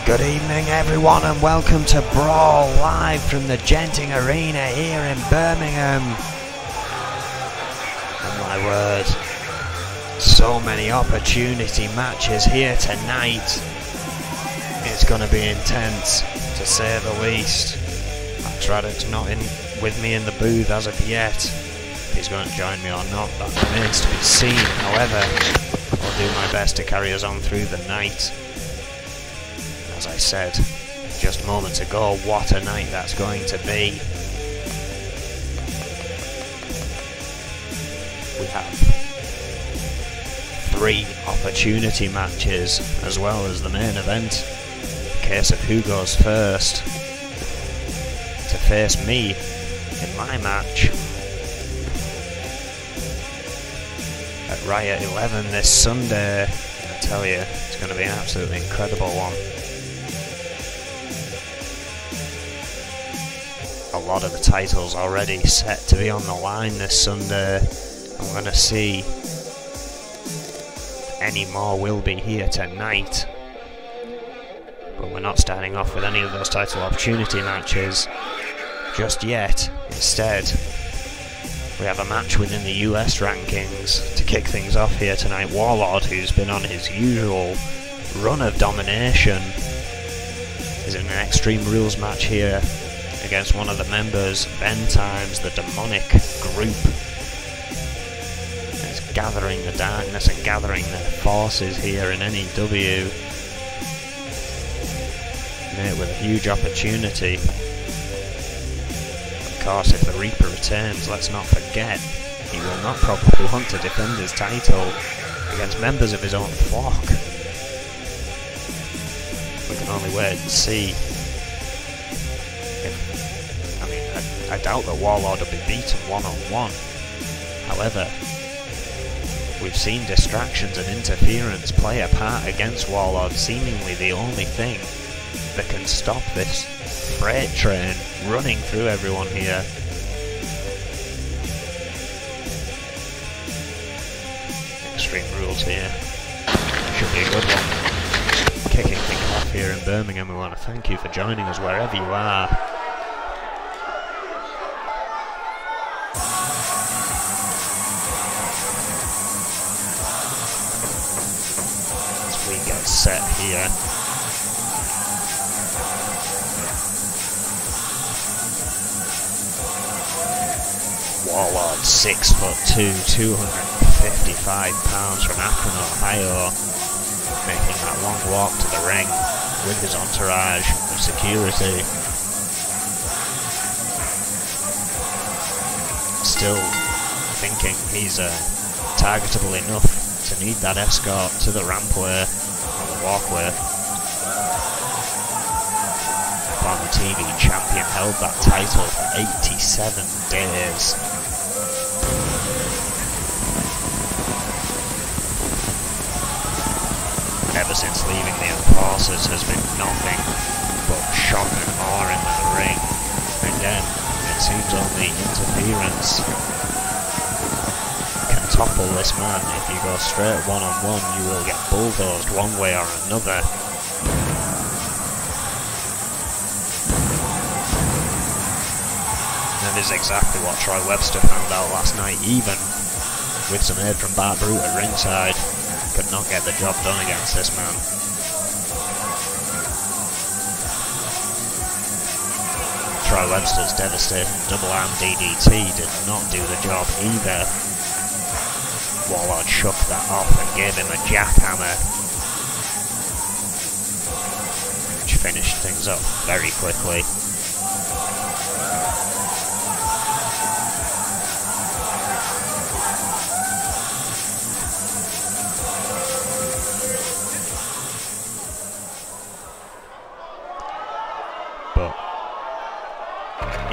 Good evening everyone and welcome to Brawl live from the Genting Arena here in Birmingham. Oh my word, so many opportunity matches here tonight. It's going to be intense to say the least. Radek's not in with me in the booth as of yet. If he's going to join me or not, that remains to be seen. However, I'll do my best to carry us on through the night. As I said just moments ago, what a night that's going to be. We have 3 opportunity matches as well as the main event. A case of who goes first to face me in my match at Riot 11 this Sunday. I tell you, it's going to be an absolutely incredible one. A lot of the titles already set to be on the line this Sunday. I'm going to see any more will be here tonight. But we're not starting off with any of those title opportunity matches just yet. Instead, we have a match within the US rankings to kick things off here tonight. Warlord, who's been on his usual run of domination, is in an Extreme Rules match here against one of the members, Ben Times, the demonic group. It's gathering the darkness and gathering their forces here in N.E.W. Mate with a huge opportunity. Of course, if the Reaper returns, let's not forget, he will not probably want to defend his title against members of his own flock. We can only wait and see. I doubt that Warlord will be beaten one-on-one. However, we've seen distractions and interference play a part against Warlord, seemingly the only thing that can stop this freight train running through everyone here. Extreme Rules here. Should be a good one. Kicking things off here in Birmingham, we want to thank you for joining us wherever you are. Set here. Warlord, 6'2", 255 pounds from Akron, Ohio, making that long walk to the ring with his entourage of security. Still thinking he's targetable enough to need that escort to the rampway. Walkway. Former TV champion held that title for 87 days. Ever since leaving the Enforcers has been nothing but shock and awe in the ring. Again, it seems only interference topple this man. If you go straight one-on-one, you will get bulldozed one way or another. And is exactly what Troy Webster found out last night, even with some aid from Bart Brute at ringside. Could not get the job done against this man. Troy Webster's devastating double-arm DDT did not do the job either. Warlord shook that off and gave him a jackhammer, which finished things up very quickly. But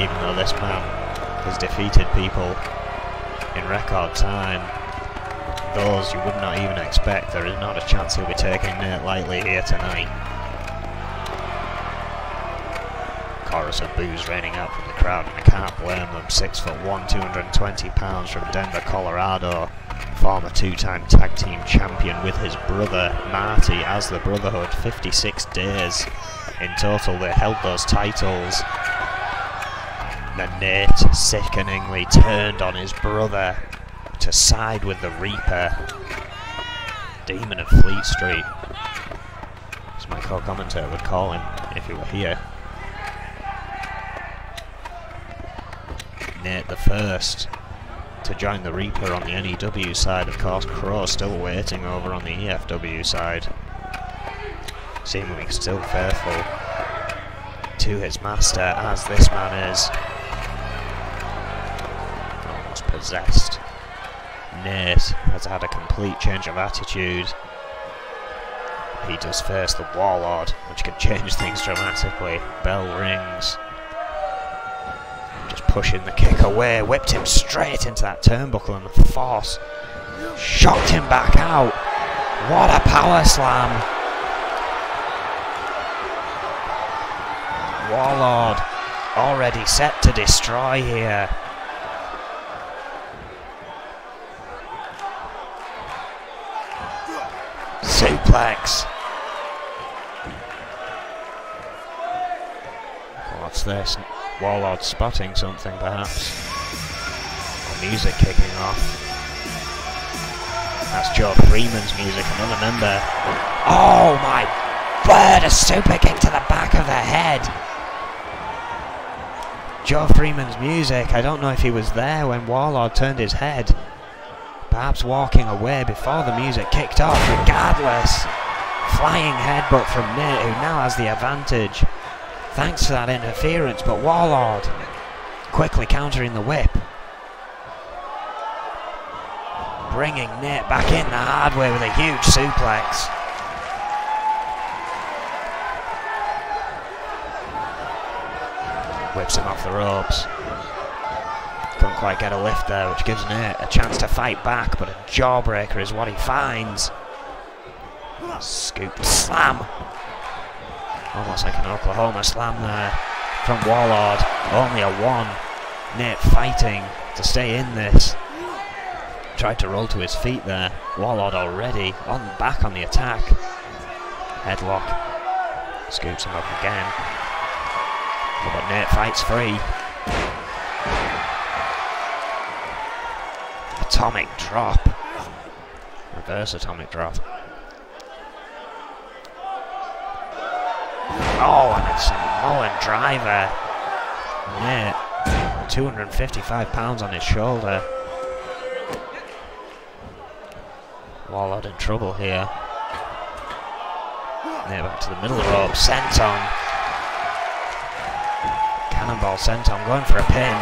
even though this man has defeated people in record time, those you would not even expect, there is not a chance he'll be taking Nate lightly here tonight. Chorus of boos raining out from the crowd, and I can't blame them. 6'1", 220 pounds from Denver, Colorado. Former two-time tag team champion with his brother Marty as the Brotherhood. 56 days in total they held those titles. Then Nate sickeningly turned on his brother to side with the Reaper, Demon of Fleet Street, as my co-commentator would call him if he were here. Nate the first to join the Reaper on the N.E.W. side. Of course, Crow still waiting over on the EFW side, seemingly still faithful to his master, as this man is. Almost possessed. Nate has had a complete change of attitude. He does face the Warlord, which could change things dramatically. Bell rings. Just pushing the kick away, whipped him straight into that turnbuckle, and the force shocked him back out. What a power slam! Warlord already set to destroy here. Suplex. What's this? Warlord spotting something, perhaps. Or music kicking off. That's Joe Freeman's music, another member. Oh my word, a super kick to the back of the head. Joe Freeman's music, I don't know if he was there when Warlord turned his head. Perhaps walking away before the music kicked off. Regardless, flying headbutt from Nate, who now has the advantage thanks to that interference, but Warlord quickly countering the whip, bringing Nate back in the hard way with a huge suplex. Whips him off the ropes. Couldn't quite get a lift there, which gives Nate a chance to fight back, but a jawbreaker is what he finds. Scoop slam. Almost like an Oklahoma slam there from Warlord. Only a one. Nate fighting to stay in this. Tried to roll to his feet there. Warlord already back on the attack. Headlock. Scoops him up again. But Nate fights free. Atomic drop. Reverse atomic drop. Oh, and it's a Samoan driver. Nate, 255 pounds on his shoulder. Warlord in trouble here. Nate back to the middle rope. Senton. Cannonball Senton going for a pin.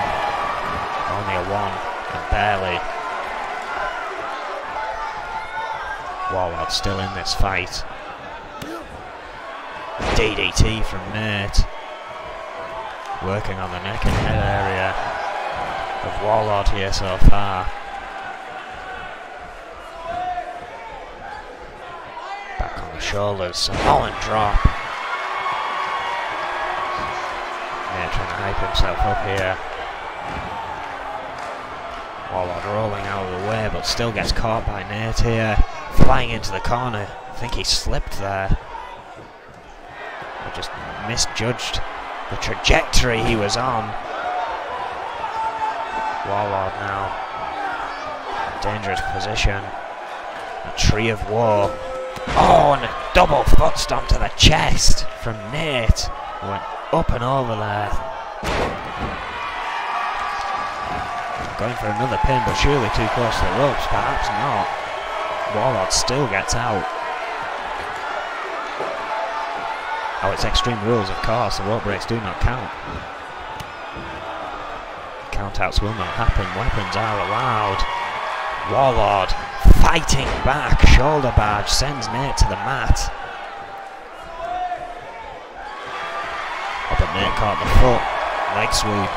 Only a one, and barely. Warlord still in this fight. DDT from Nate. Working on the neck and head area of Warlord here so far. Back on the shoulders. Samoan drop. Nate trying to hype himself up here. Warlord rolling out of the way, but still gets caught by Nate here. Flying into the corner. I think he slipped there. Or just misjudged the trajectory he was on. Warlord now. Dangerous position. A tree of woe. Oh, and a double foot stomp to the chest from Nate. Went up and over there. Going for another pin, but surely too close to the ropes. Perhaps not. Warlord still gets out. Oh, it's Extreme Rules, of course. The rope breaks do not count. Countouts will not happen. Weapons are allowed. Warlord fighting back. Shoulder barge sends Nate to the mat. Oh, but Nate caught the foot. Leg sweep.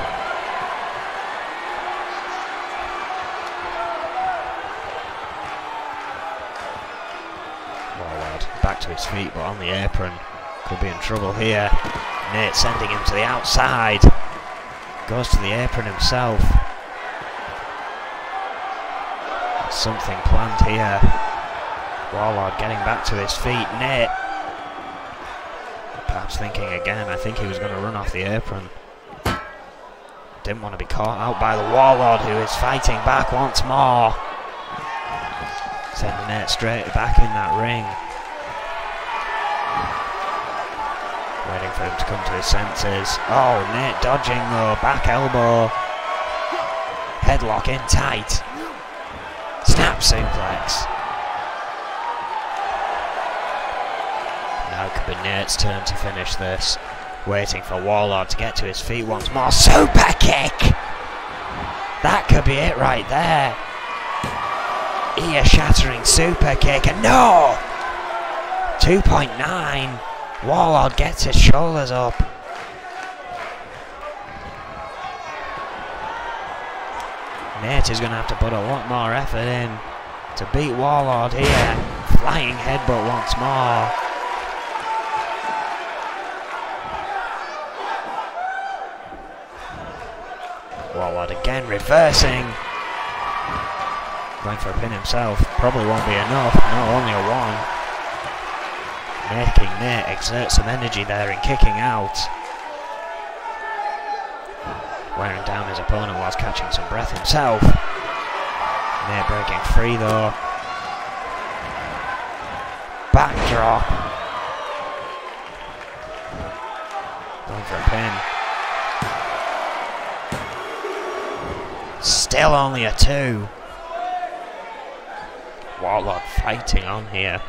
Warlord back to his feet, but on the apron. Could be in trouble here. Nate sending him to the outside. Goes to the apron himself. Something planned here. Warlord getting back to his feet. Nate perhaps thinking again. I think he was going to run off the apron. Didn't want to be caught out by the Warlord, who is fighting back once more. Sending Nate straight back in that ring. Waiting for him to come to his senses. Oh, Nate dodging though. Back elbow. Headlock in tight. Snap suplex. Now it could be Nate's turn to finish this. Waiting for Warlord to get to his feet once more. Super kick! That could be it right there. Ear-shattering super kick. And no! 2.9. Warlord gets his shoulders up. Nate is going to have to put a lot more effort in to beat Warlord here. Flying headbutt once more. Warlord again reversing. Going for a pin himself. Probably won't be enough. No, only a one. Making Nate exert some energy there in kicking out. Wearing down his opponent whilst catching some breath himself. Nate breaking free though. Backdrop. Going for a pin. Still only a 2. Warlord fighting on here.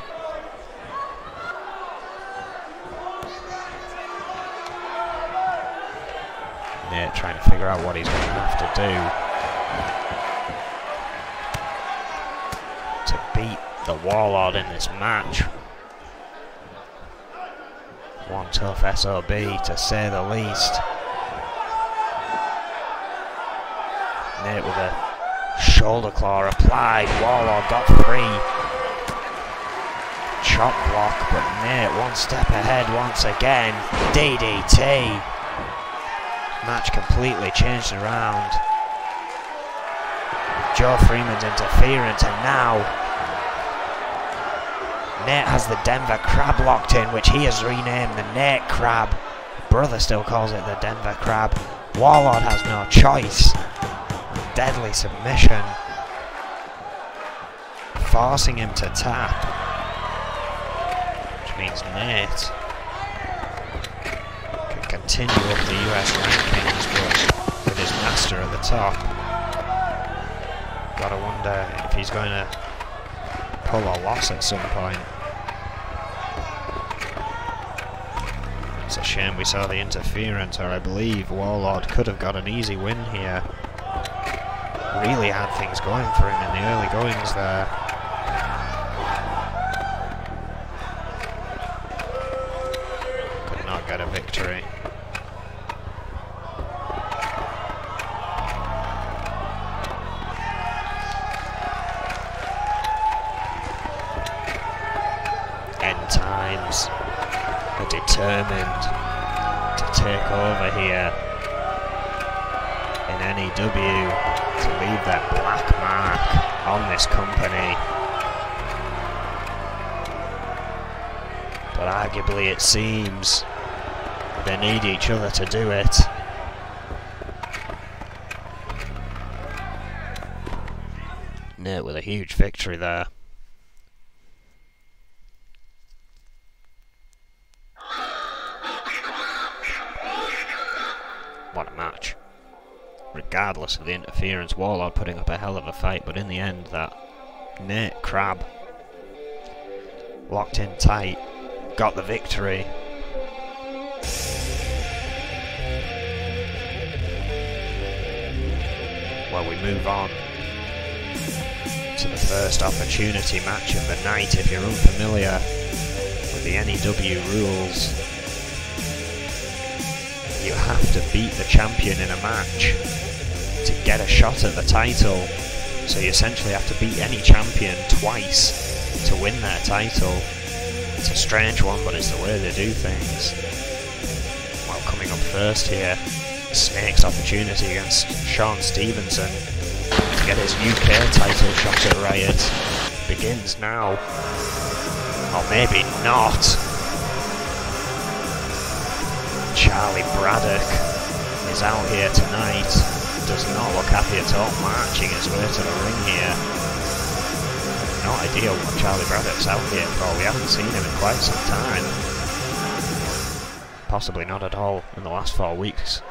Nate trying to figure out what he's going to have to do to beat the Warlord in this match. One tough SOB to say the least. Nate with a shoulder claw applied. Warlord got free. Chop block, but Nate one step ahead once again. DDT. Match completely changed around. Joe Freeman's interference, and now Nate has the Denver Crab locked in, which he has renamed the Nate Crab. Brother still calls it the Denver Crab. Warlord has no choice. Deadly submission, forcing him to tap, which means Nate can continue up the US rankings with his master at the top. Gotta wonder if he's going to pull a loss at some point. It's a shame we saw the interference, or I believe Warlord could have got an easy win here. Really had things going for him in the early goings there. Could not get a victory. End times are determined to take over here in N.E.W. to leave their black mark on this company. But arguably it seems they need each other to do it. Nate with a huge victory there. What a match. Regardless of the interference, Warlord putting up a hell of a fight, but in the end that Nate Crab locked in tight, got the victory. Well, we move on to the first opportunity match of the night. If you're unfamiliar with the N.E.W. rules, you have to beat the champion in a match to get a shot at the title. So you essentially have to beat any champion twice to win their title. It's a strange one, but it's the way they do things. Well, coming up first here, Snake's opportunity against Sean Stevenson to get his UK title shot at Riot begins now. Or maybe not. Charlie Braddock is out here tonight. Does not look happy at all, marching his way to the ring here. No idea what Charlie Braddock's out here for. We haven't seen him in quite some time. Possibly not at all in the last 4 weeks.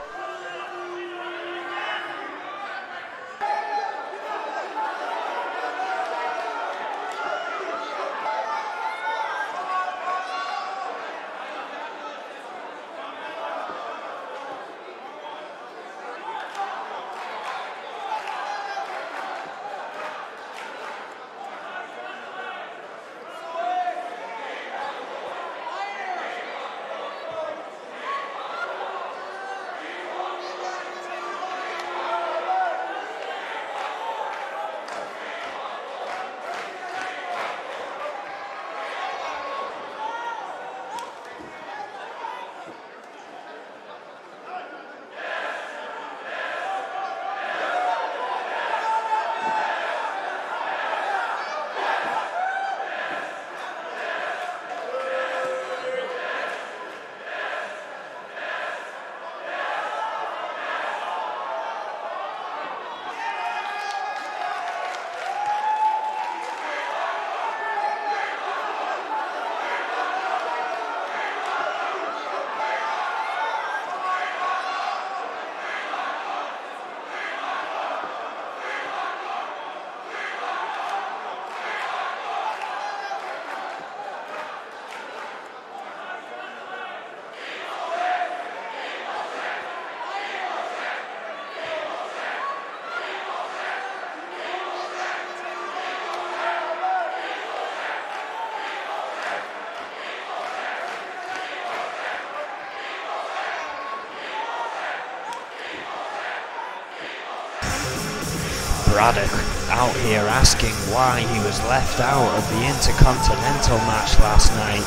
Braddock out here asking why he was left out of the Intercontinental match last night,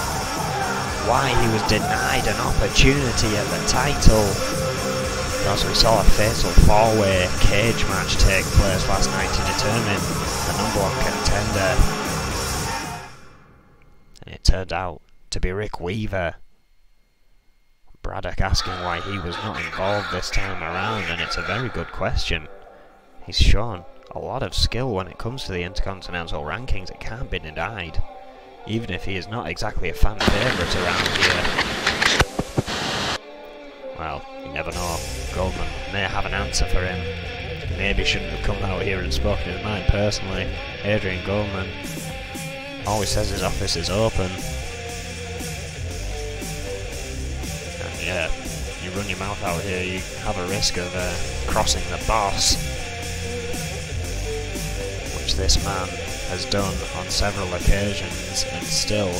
why he was denied an opportunity at the title, because we saw a fatal four-way cage match take place last night to determine the #1 contender, and it turned out to be Rick Weaver. Braddock asking why he was not involved this time around, and it's a very good question. He's shown a lot of skill when it comes to the Intercontinental rankings. It can't be denied, even if he is not exactly a fan favourite around here. Well, you never know. Goldman may have an answer for him. Maybe shouldn't have come out here and spoken his mind personally. Adrian Goldman always says his office is open. And yeah, you run your mouth out here, you have a risk of crossing the boss, which this man has done on several occasions, and still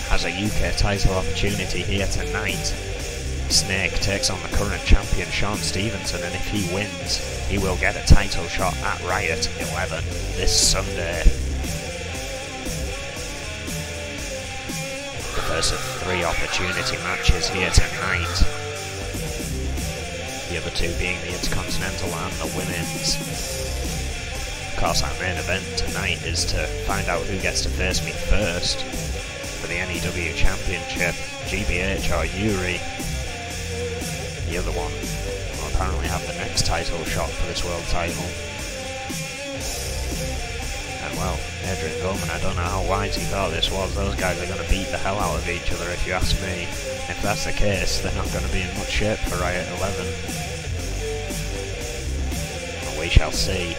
has a UK title opportunity here tonight. Snake takes on the current champion Sean Stevenson, and if he wins, he will get a title shot at Riot 11 this Sunday. The first of 3 opportunity matches here tonight. The other 2 being the Intercontinental and the Women's. Of course, our main event tonight is to find out who gets to face me first for the N.E.W. Championship, GBH or Yuri. The other one will apparently have the next title shot for this world title. And well, Adrian Goldman, I don't know how wise he thought this was. Those guys are going to beat the hell out of each other if you ask me. If that's the case, they're not going to be in much shape for Riot 11. But we shall see.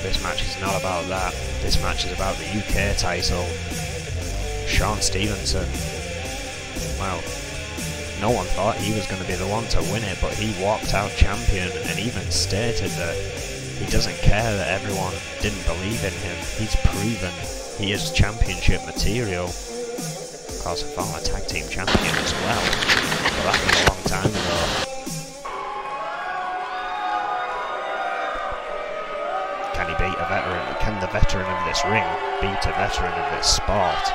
This match is not about that. This match is about the UK title. Sean Stevenson. Well, no one thought he was going to be the one to win it, but he walked out champion and even stated that he doesn't care that everyone didn't believe in him. He's proven he is championship material. Of course, a former tag team champion as well, but that was a long time ago. Can he beat a veteran? Can the veteran of this ring beat a veteran of this sport?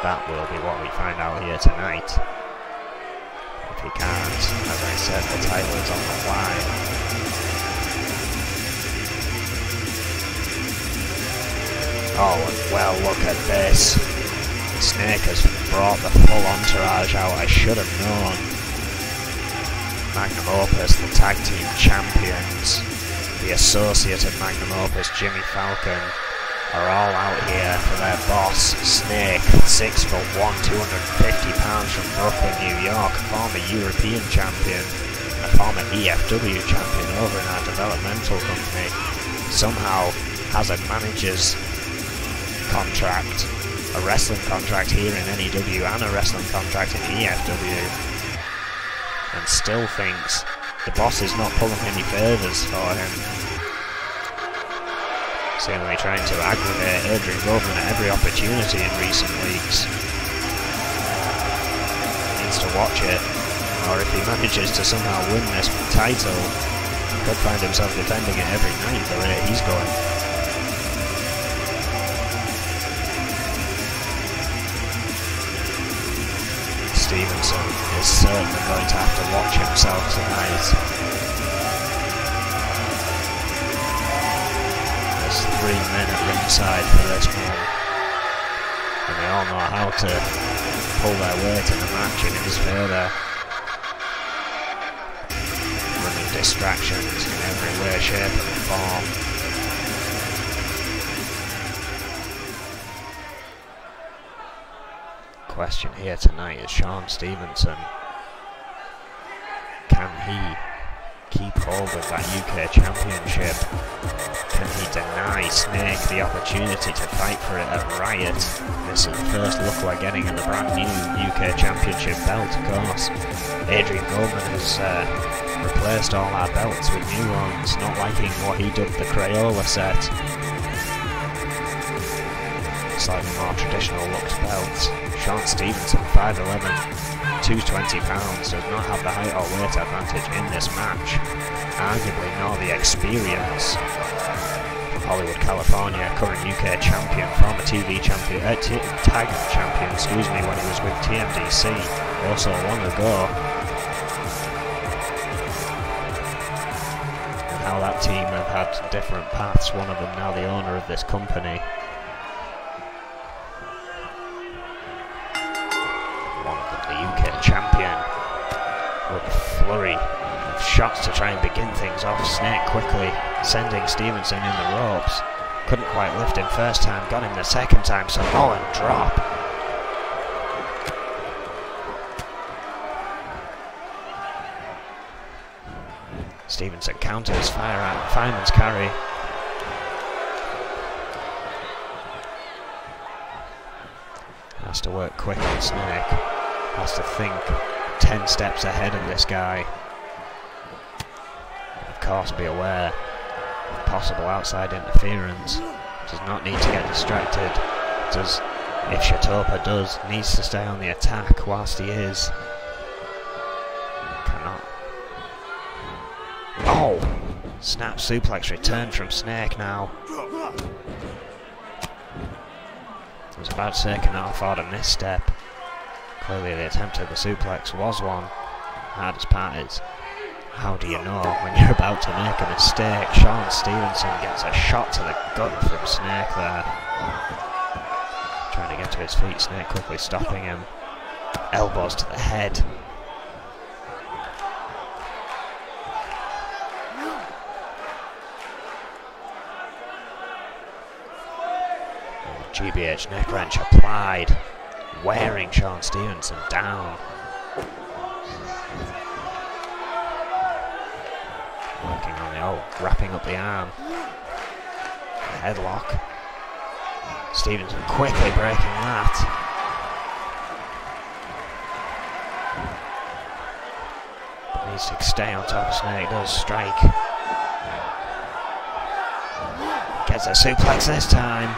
That will be what we find out here tonight. If he can't, said, the title is on the line. Oh, and well, look at this. Snake has brought the full entourage out. I should have known. Magnum Opus, the tag team champions, the associate of Magnum Opus, Jimmy Falcon, are all out here for their boss, Snake, 6'1", 250 pounds from Brooklyn, New York, former European champion, a former N.E.W. champion over in our developmental company, somehow has a manager's contract, a wrestling contract here in N.E.W. and a wrestling contract in N.E.W. and still thinks the boss is not pulling any favours for him. Seemingly trying to aggravate Adrian Goldman at every opportunity in recent weeks. Needs to watch it, or if he manages to somehow win this title, he could find himself defending it every night the way he's going. Stevenson is certainly going to have to watch himself tonight. There's 3 men at ringside for this one, and they all know how to pull their weight in the match in his favour. Running distractions in every way, shape and form. Question here tonight is Sean Stevenson. Can he keep hold of that UK Championship? Can he deny Snake the opportunity to fight for it at Riot? This is the first look we're getting at the brand new UK Championship belt, of course. Adrian Goldman has replaced all our belts with new ones, not liking what he dubbed the Crayola set. Slightly more traditional looked belts. Sean Stevenson, 5'11", 220 pounds, does not have the height or weight advantage in this match, arguably nor the experience. From Hollywood, California, current UK champion, former TV champion, tag champion, when he was with TMDC, also long ago. And how that team have had different paths, one of them now the owner of this company. Champion with a flurry of shots to try and begin things off. Snake quickly sending Stevenson in the ropes. Couldn't quite lift him first time, got him the second time, so Holland drop. Stevenson counters, fireman's carry. Has to work quick on Snake. Has to think 10 steps ahead of this guy. Of course, be aware of possible outside interference. Does not need to get distracted. If Shatopa does, needs to stay on the attack whilst he is. Cannot. Oh! Snap suplex returned from Snake now. I was about to say, cannot afford a misstep. Clearly the attempt at the suplex was one. Hardest part is, how do you know when you're about to make a mistake? Sean Stevenson gets a shot to the gut from Snake there. Trying to get to his feet, Snake quickly stopping him. Elbows to the head. GBH neck wrench applied, wearing Sean Stevenson down. Working on the wrapping up the arm. Headlock. Stevenson quickly breaking that. But needs to stay on top of Snake, does strike. Gets a suplex this time.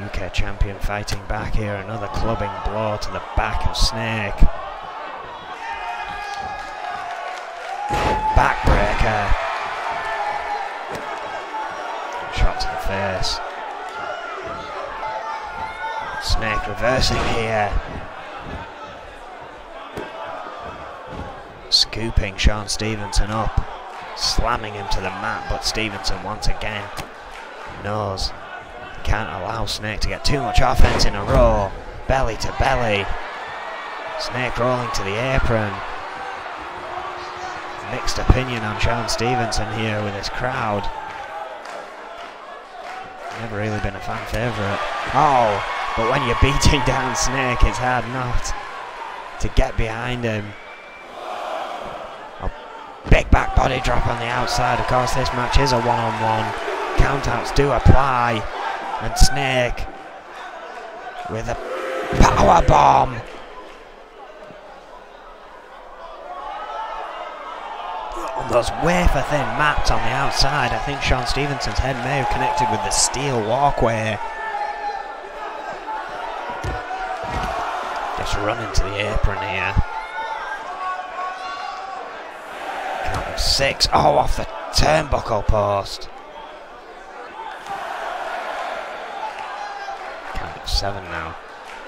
UK champion fighting back here, another clubbing blow to the back of Snake. Backbreaker. Shot to the face. Snake reversing here. scooping Sean Stevenson up, slamming him to the mat, but Stevenson once again knows he can't allow Snake to get too much offense in a row. Belly to belly. Snake rolling to the apron. Mixed opinion on Sean Stevenson here with his crowd. Never really been a fan favourite. Oh, but when you're beating down Snake, it's hard not to get behind him. A big back body drop on the outside. Of course, this match is a one-on-one. Countouts do apply. And Snake with a power bomb. On those wafer thin mats on the outside, I think Sean Stevenson's head may have connected with the steel walkway. Just running to the apron here. Count of 6. Oh, off the turnbuckle post. Count of 7 now.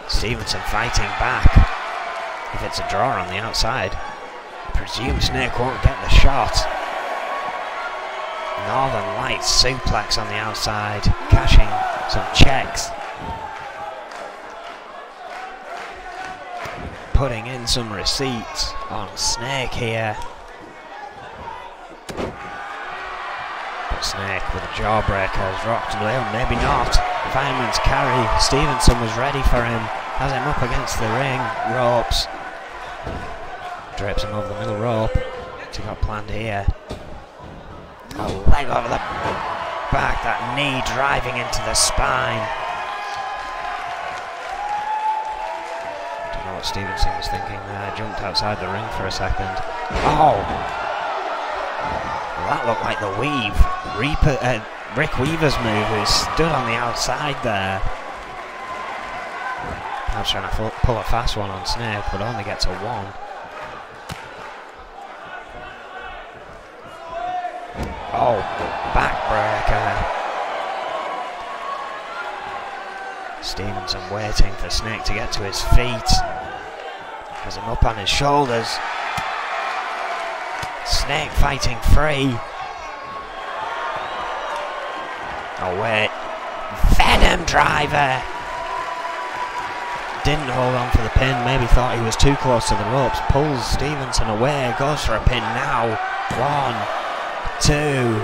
Stevenson fighting back. If it's a draw on the outside, I presume Snake won't get the shot. Northern Lights suplex on the outside, cashing some checks. Putting in some receipts on Snake here. But Snake with a jawbreaker has rocked down, maybe not. Fireman's carry. Stevenson was ready for him. Has him up against the ring ropes. Drapes him over the middle rope. What's he got planned here? A leg over the back. That knee driving into the spine. Don't know what Stevenson was thinking there. Jumped outside the ring for a second. Oh! Well, that looked like the weave. Rick Weaver's move, who stood on the outside there. I was trying to pull a fast one on Snake, but only gets a 1. Oh, backbreaker. Stevenson waiting for Snake to get to his feet. Has him up on his shoulders. Snake fighting free. Oh wait, Venom driver! Didn't hold on for the pin, maybe thought he was too close to the ropes. Pulls Stevenson away, goes for a pin now. 1, 2,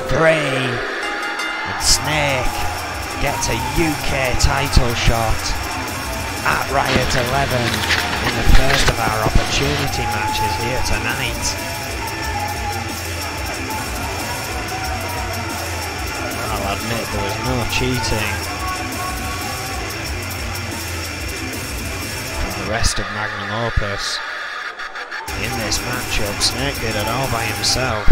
3, and Snake gets a UK title shot at Riot 11 in the first of our opportunity matches here tonight. I'll admit there was no cheating from the rest of Magnum Opus in this matchup. Snake did it all by himself.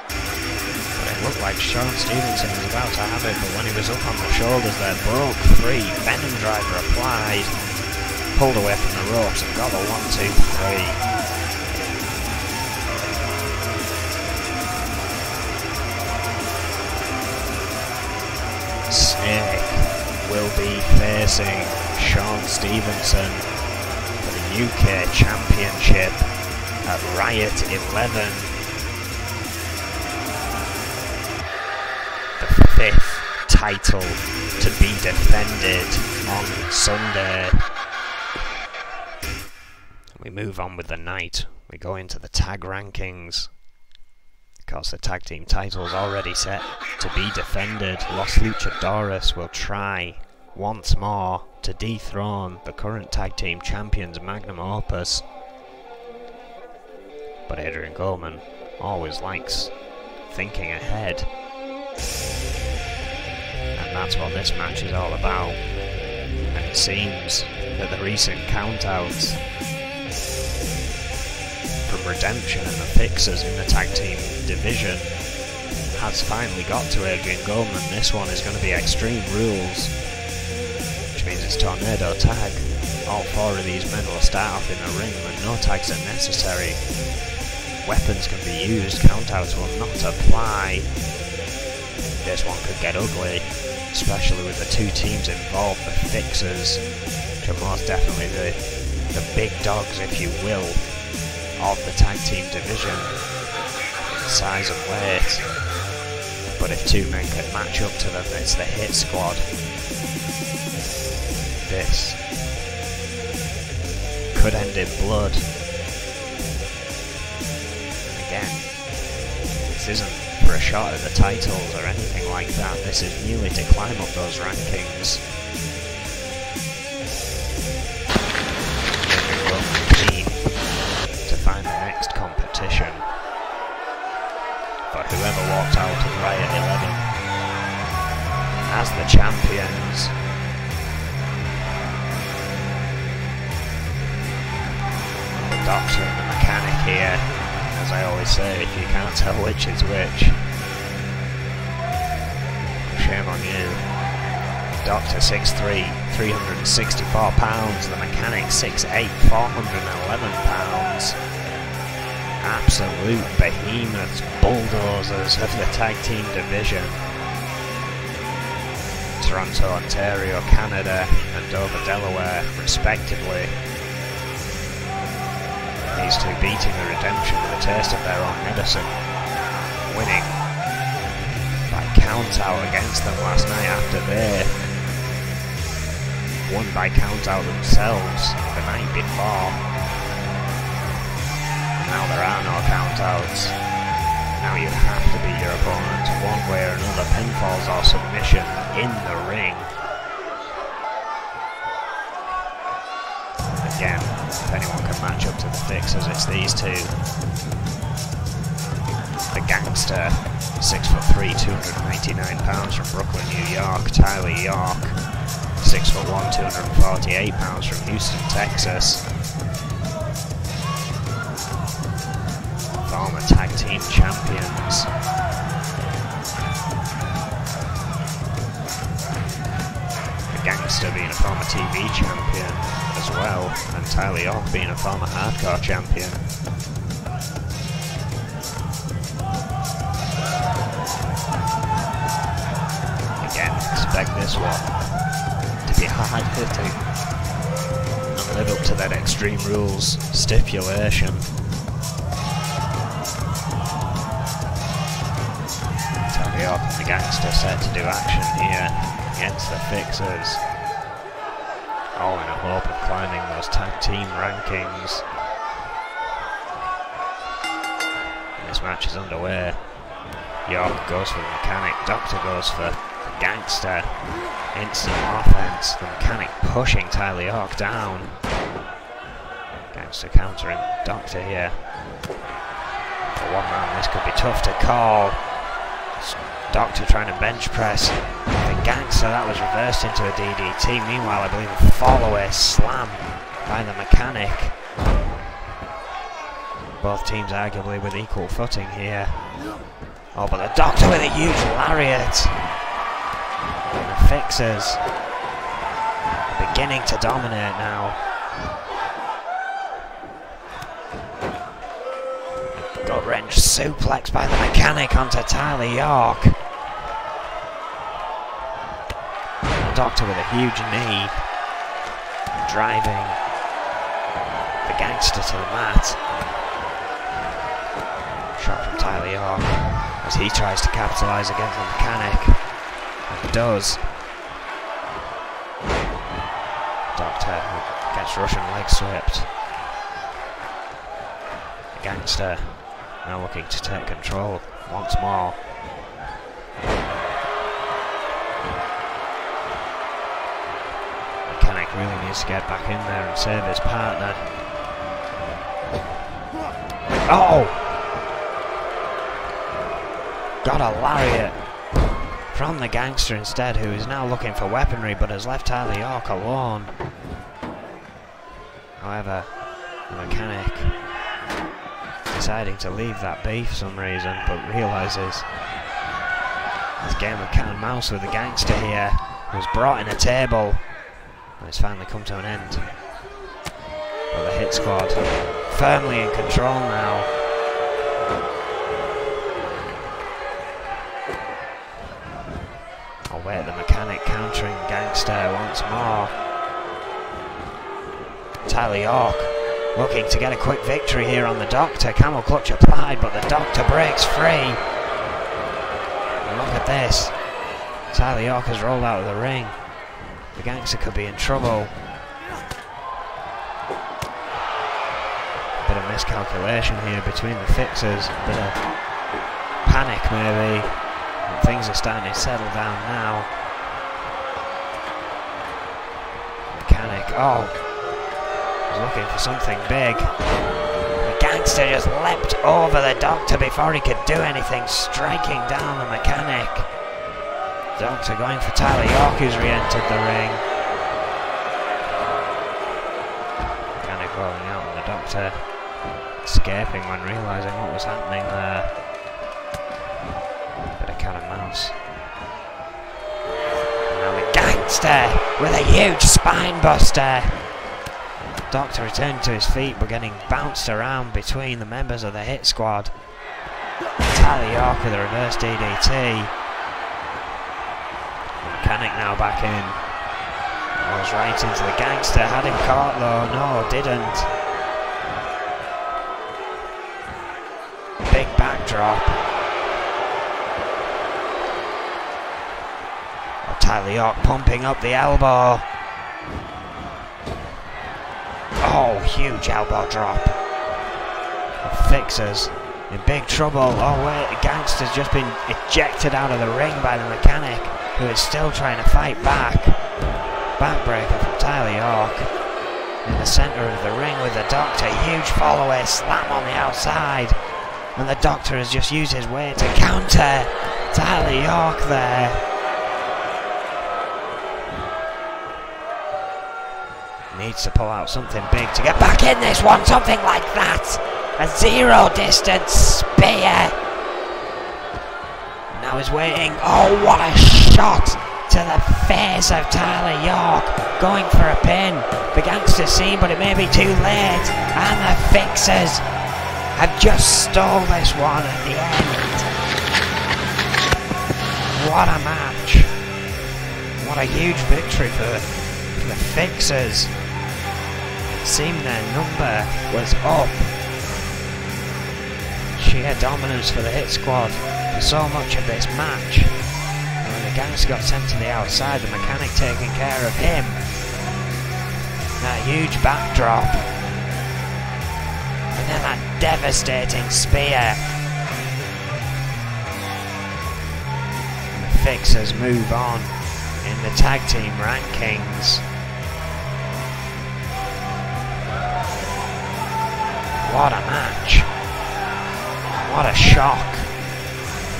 But it looked like Sean Stevenson was about to have it, but when he was up on the shoulders there, broke free. Venom driver applied, pulled away from the ropes and got the 1, 2, 3. Snake will be facing Sean Stevenson for the UK Championship at Riot 11. The 5th title to be defended on Sunday. We move on with the night. We go into the tag rankings. Of course, the tag team titles already set to be defended. Los Luchadores will try once more to dethrone the current tag team champions Magnum Opus. But Adrian Goldman always likes thinking ahead. And that's what this match is all about. And it seems that the recent countouts from Redemption and the Fixers in the tag team division has finally got to Adrian Goldman. This one is going to be Extreme Rules, which means it's Tornado Tag. All 4 of these men will start off in the ring when no tags are necessary. Weapons can be used, countouts will not apply. This one could get ugly, especially with the 2 teams involved, the Fixers, which are most definitely the the big dogs, if you will, of the tag team division in size and weight. But if two men can match up to them, it's the Hit Squad. This could end in blood. Again, this isn't for a shot at the titles or anything like that. This is merely to climb up those rankings. Then we will compete to find the next competition for whoever walked out of Riot 11 as the champions. The Doctor and the Mechanic here. As I always say, if you can't tell which is which, shame on you. Doctor 6'3", 364 pounds. The Mechanic 6'8", 411 pounds. Absolute behemoths, bulldozers of the tag team division. Toronto, Ontario, Canada, and Dover, Delaware, respectively. These two beating the Redemption with a taste of their own medicine, winning by count-out against them last night after they won by count-out themselves the night before. And now there are no count-outs. Now you have to beat your opponent one way or another, pinfalls or submission in the ring. Again, if anyone can match up to the Fixers, it's these two. The Gangster, 6'3", 299 pounds from Brooklyn, New York. Tyler York, 6'1", 248 pounds from Houston, Texas. Former tag team champions. The Gangster being a former TV champion as well, and Tyler York being a former hardcore champion. Again, expect this one to be hard hitting and live up to that Extreme Rules stipulation. Tyler York and the Gangster set to do action here against the Fixers. All in a hope of climbing those tag team rankings. And this match is underway. York goes for the Mechanic, Doctor goes for the Gangster. Instant offense, the Mechanic pushing Tyler York down. Gangster countering Doctor here. For one man, this could be tough to call. Doctor trying to bench press the Gangster. That was reversed into a DDT. Meanwhile, I believe a follow-away slam by the Mechanic. Both teams arguably with equal footing here. Oh, but the Doctor with a huge lariat. And the Fixers are beginning to dominate now. Gut wrench suplex by the Mechanic onto Tyler York. Doctor with a huge knee, driving the Gangster to the mat. Shot from Tyler York as he tries to capitalise against the Mechanic, and does. Doctor gets Russian leg swept. The Gangster now looking to take control once more. Mechanic really needs to get back in there and save his partner. Oh! Got a lariat from the Gangster instead, who is now looking for weaponry but has left Tyler York alone. However, the Mechanic deciding to leave that be for some reason, but realises this game of cat and mouse with the Gangster here, who's brought in a table, and it's finally come to an end. But the Hit Squad firmly in control now. I'll wait the Mechanic countering Gangster once more. Tyler York looking to get a quick victory here on the Doctor. Camel clutch applied, but the Doctor breaks free. And look at this. Tyler York has rolled out of the ring. The Gangster could be in trouble. Bit of miscalculation here between the fixers. Bit of panic maybe. And things are starting to settle down now. Mechanic, oh, was looking for something big. The Gangster just leapt over the Doctor before he could do anything, striking down the Mechanic. Doctor going for Tyler York, who's re-entered the ring. Mechanic rolling out, and the Doctor escaping when realising what was happening there. Bit of cat and mouse. And now the Gangster with a huge spine buster. Doctor returned to his feet, but getting bounced around between the members of the Hit Squad. Tyler York with a reverse DDT. Mechanic now back in. Goes right into the Gangster. Had him caught though. No, didn't. Big backdrop. Oh, Tyler York pumping up the elbow. Oh, huge elbow drop. The Fixers in big trouble. Oh wait, the Gangster's just been ejected out of the ring by the Mechanic, who is still trying to fight back. Backbreaker from Tyler York in the centre of the ring with the Doctor. Huge follow-away slam on the outside. And the Doctor has just used his weight to counter Tyler York there. Needs to pull out something big to get back in this one. Something like that. A zero distance spear. Now he's waiting. Oh, what a shot to the face of Tyler York. Going for a pin. The Gangster's seen, but it may be too late. And the Fixers have just stole this one at the end. What a match. What a huge victory for the Fixers. It seemed their number was up. Sheer dominance for the Hit Squad for so much of this match. And when the Gangster got sent to the outside, the Mechanic taking care of him. That huge backdrop. And then that devastating spear. And the Fixers move on in the tag team rankings. What a match. What a shock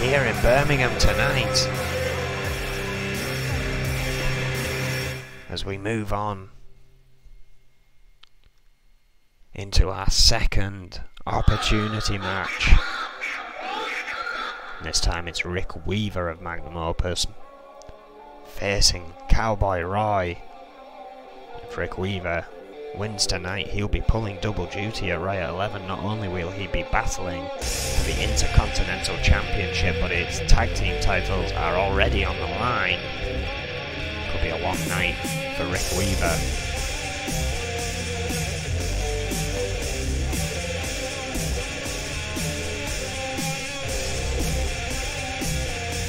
here in Birmingham tonight. As we move on into our second opportunity match. This time it's Rick Weaver of Magnum Opus facing Cowboy Roy. If Rick Weaver wins tonight, he'll be pulling double duty at Riot 11. Not only will he be battling for the Intercontinental Championship, but his tag team titles are already on the line. Could be a long night for Rick Weaver.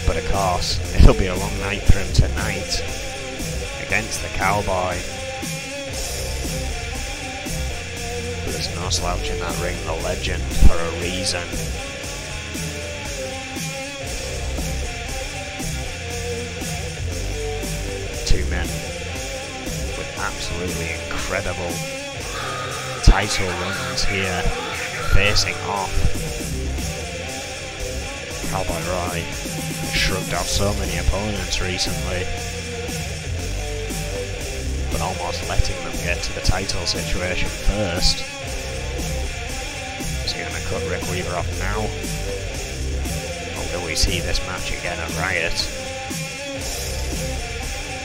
But of course, it'll be a long night for him tonight against the Cowboy. But there's no slouch in that ring, the legend, for a reason. Two men with absolutely incredible title runs here, facing off. Cowboy Roy shrugged off so many opponents recently, but almost letting them get to the title situation first. Is he going to cut Rick Weaver off now? Or will we see this match again at Riot?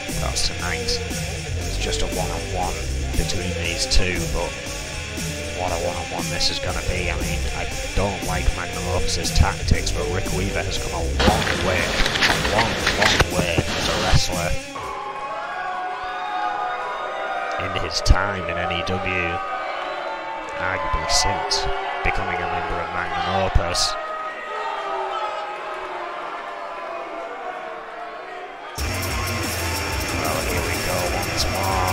Because tonight it's just a one-on-one between these two, but what a one-on-one this is going to be. I mean, I don't like Magnum Opus's tactics, but Rick Weaver has come a long way as a wrestler. in his time in N.E.W, arguably since becoming a member of Magnum Opus. Well, here we go once more.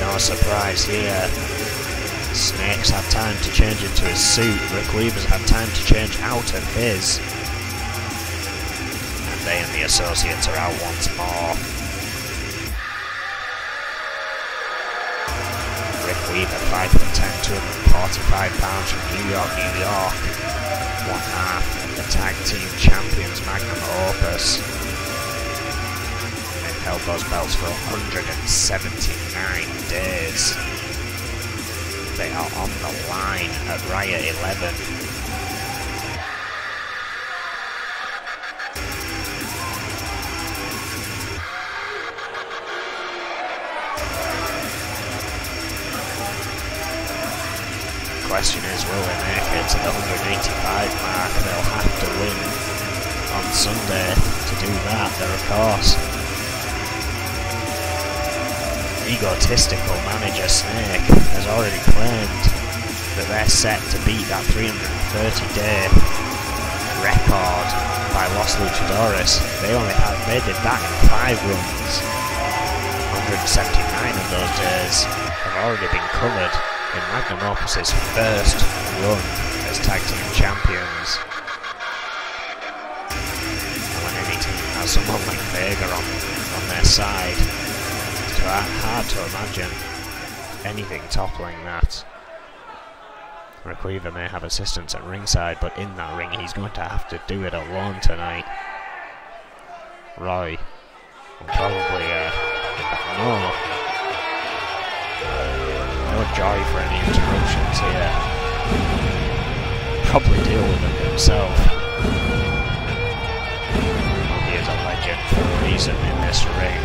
No surprise here. Snake's had time to change into his suit. Rick Weaver's had time to change out of his. And they and the associates are out once more. Rick Weaver, 5'10", 245 pounds from New York, New York. One half of the tag team champions Magnum Opus. They've held those belts for 179 days. They are on the line at Riot 11. Question is, will they make it to the 185 mark? They'll have to win on Sunday to do that. They're, of course, egotistical manager Snake has already claimed that they're set to beat that 330-day record by Los Luchadores. They did that in 5 runs. 179 of those days have already been covered in Magnum Opus's first run as tag team champions. And when any team has someone like Vega on their side, hard to imagine anything toppling that. Rick Weaver may have assistance at ringside, but in that ring he's going to have to do it alone tonight. Roy will probably no joy for any interruptions here. Probably deal with them himself. He is a legend for a reason in this ring.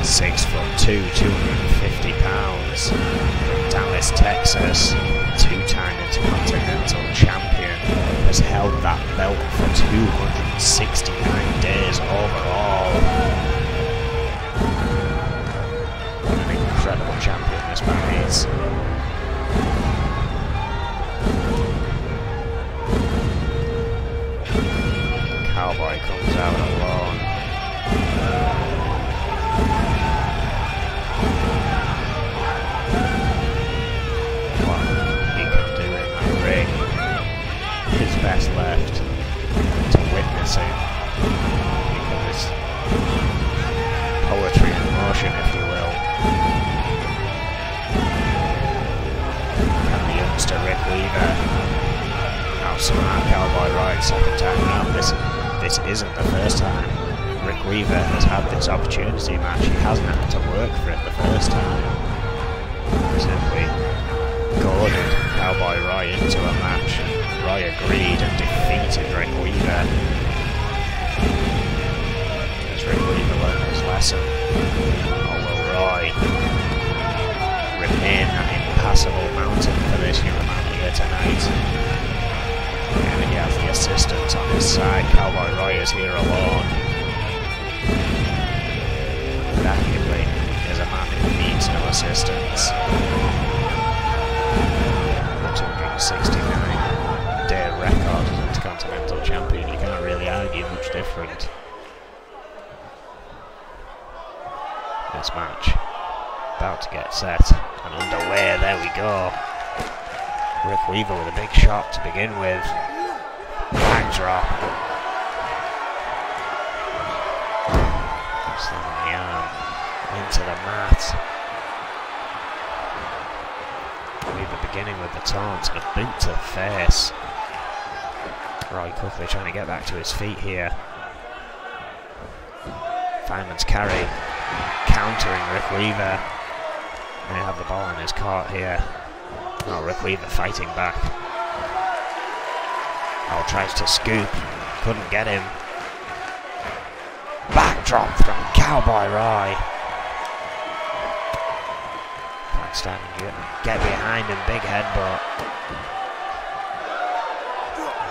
6'2", 250 pounds, from Dallas, Texas, 2-time Intercontinental Champion, has held that belt for 269 days overall. What an incredible champion this man is. Cowboy comes out alone. Best left to witnessing, because poetry in motion, if you will. And the youngster Rick Weaver outsmart Cowboy Roy second time round. This isn't the first time Rick Weaver has had this opportunity match. He hasn't had to work for it the first time. He simply goaded Cowboy Roy into a match. Roy agreed and defeated Rick Weaver. Has Rick Weaver learned his lesson? Or will Roy remain an impassable mountain for this young man here tonight? And he has the assistants on his side. Cowboy Roy is here alone. But arguably is a man who needs no assistance. 269-day record as Intercontinental Champion. You can't really argue much different. This match about to get set and underway. There we go. Rick Weaver with a big shot to begin with. Backdrop. Slamming the arm into the mat. Weaver beginning with the taunt and a boot to the face. Roy quickly trying to get back to his feet here. Fireman's carry countering Rick Weaver. May have the ball in his court here. Oh, Rick Weaver fighting back. Oh, tries to scoop. Couldn't get him. Backdrop from Cowboy Roy. Starting to get behind him, big headbutt.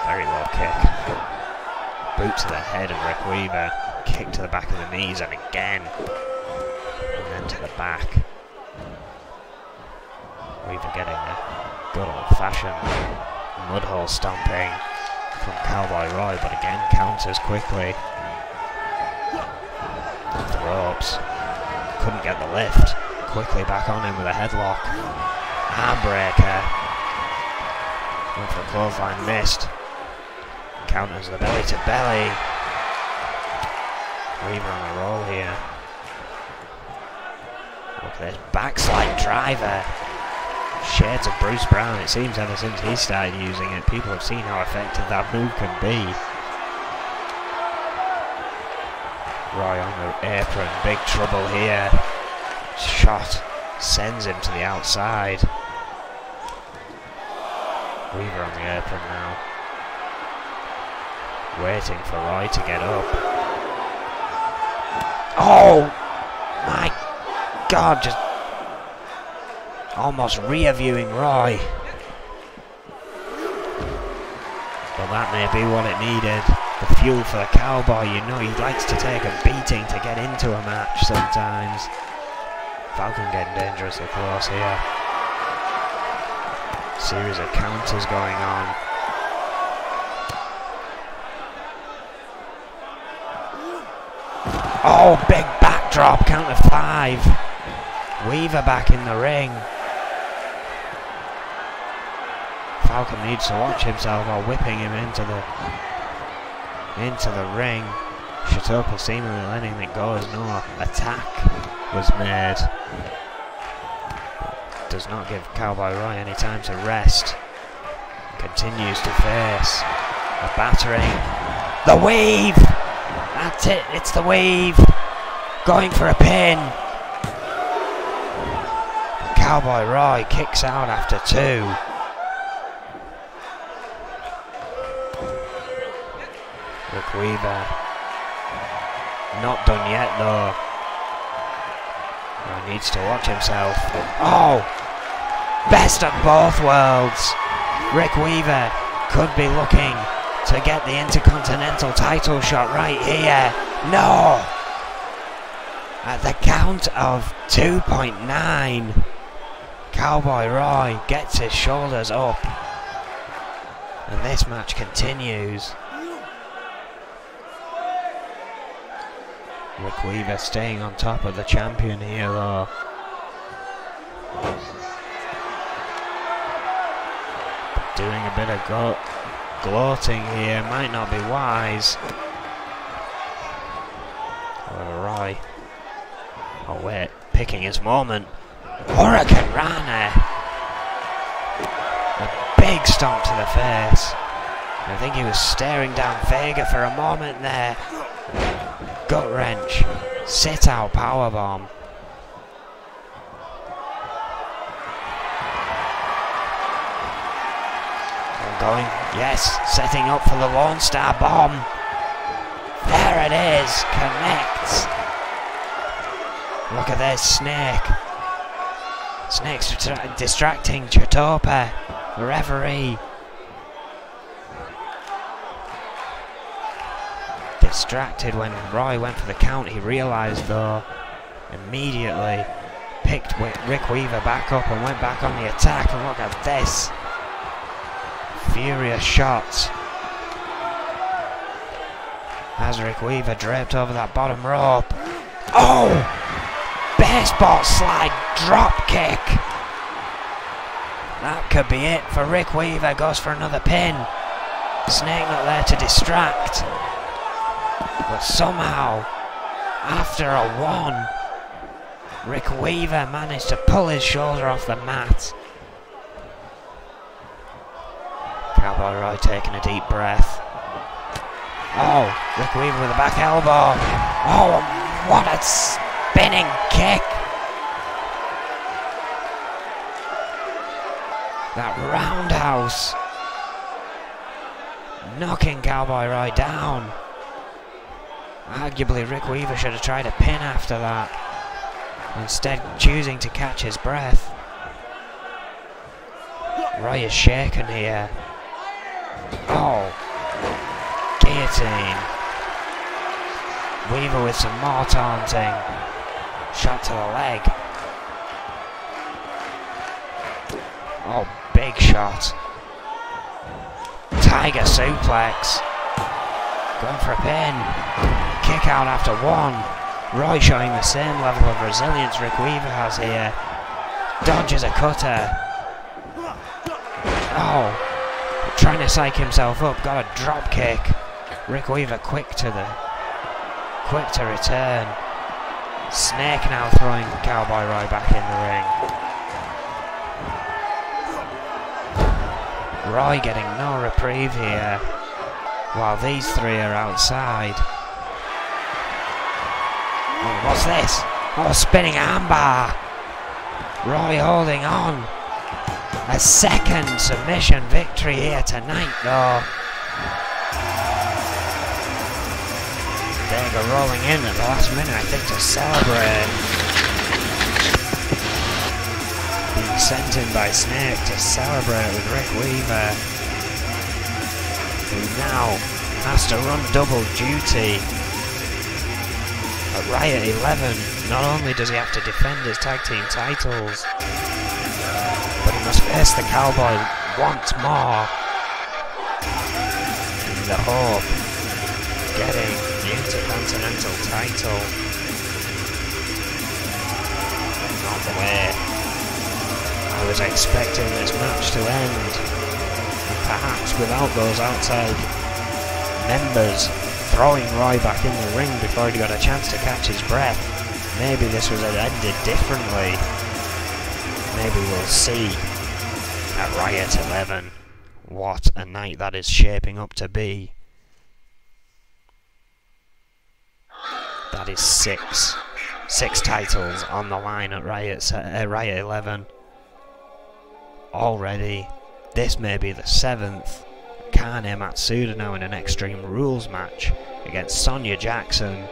Very low kick. Boot to the head of Rick Weaver. Kick to the back of the knees, and again. And then to the back. Weaver getting a good old-fashioned mudhole stomping from Cowboy Roy, but again counters quickly. Off the ropes. Couldn't get the lift. Quickly back on him with a headlock. Armbreaker. Went for a clothesline, missed. Counters the belly to belly. Weaver on a roll here. Look at this backslide driver. Shades of Bruce Brown. It seems ever since he started using it, people have seen how effective that move can be. Roy on the apron, big trouble here. Shot sends him to the outside. Weaver on the apron now. Waiting for Roy to get up. Oh my God, just almost rear-viewing Roy. Well, that may be what it needed. The fuel for the Cowboy, you know he likes to take a beating to get into a match sometimes. Falcon getting dangerously close here. Series of counters going on. Oh, big backdrop, count of 5. Weaver back in the ring. Falcon needs to watch himself while whipping him into the ring. Shatoka seemingly letting it go as no attack was made. Does not give Cowboy Roy any time to rest. Continues to face a battering. The weave! That's it, it's the weave! Going for a pin. Cowboy Roy kicks out after 2. Rick Weaver. Not done yet though. He needs to watch himself. Oh! Best of both worlds. Rick Weaver could be looking to get the Intercontinental title shot right here. No! At the count of 2.9, Cowboy Roy gets his shoulders up. And this match continues. Rick Weaver staying on top of the champion here though. But doing a bit of gloating here might not be wise. However, Roy, oh wait, picking his moment. Hurricane Rana. A big stomp to the face. I think he was staring down Vega for a moment there. Gut wrench, sit out powerbomb. Going, yes, setting up for the Lone Star bomb. There it is, connects. Look at this, Snake. Snake's distracting Chatopa, the referee. Distracted when Roy went for the count, he realised though, immediately picked Rick Weaver back up and went back on the attack, and look at this. Furious shots. As Rick Weaver draped over that bottom rope. Oh! Baseball slide drop kick. That could be it for Rick Weaver, goes for another pin. Snake not there to distract. But somehow, after a 1, Rick Weaver managed to pull his shoulder off the mat. Cowboy Roy taking a deep breath. Oh, Rick Weaver with a back elbow. Oh, what a spinning kick. That roundhouse. Knocking Cowboy Roy down. Arguably, Rick Weaver should have tried a pin after that, instead choosing to catch his breath. Roy is shaken here. Oh, guillotine. Weaver with some more taunting. Shot to the leg. Oh, big shot. Tiger suplex. Going for a pin. Kick out after one. Roy showing the same level of resilience Rick Weaver has here. Dodges a cutter. Oh, trying to psych himself up. Got a drop kick. Rick Weaver quick to return. Snake now throwing Cowboy Roy back in the ring. Roy getting no reprieve here, while these three are outside. Oh, what's this? Oh, spinning armbar. Roy holding on. A second submission victory here tonight, though. Vega rolling in at the last minute, I think, to celebrate. Being sent in by Snake to celebrate with Rick Weaver, who now has to run double duty. At Riot 11, not only does he have to defend his tag team titles, but he must face the Cowboy once more in the hope of getting the Intercontinental title. Not the way I was expecting this match to end, and perhaps without those outside members throwing Roy back in the ring before he got a chance to catch his breath. Maybe this was ended differently. Maybe we'll see at Riot 11 what a night that is shaping up to be. That is six titles on the line at Riot 11 already. This may be the 7th. Kane Matsuda now in an Extreme Rules match against Sonya Jackson.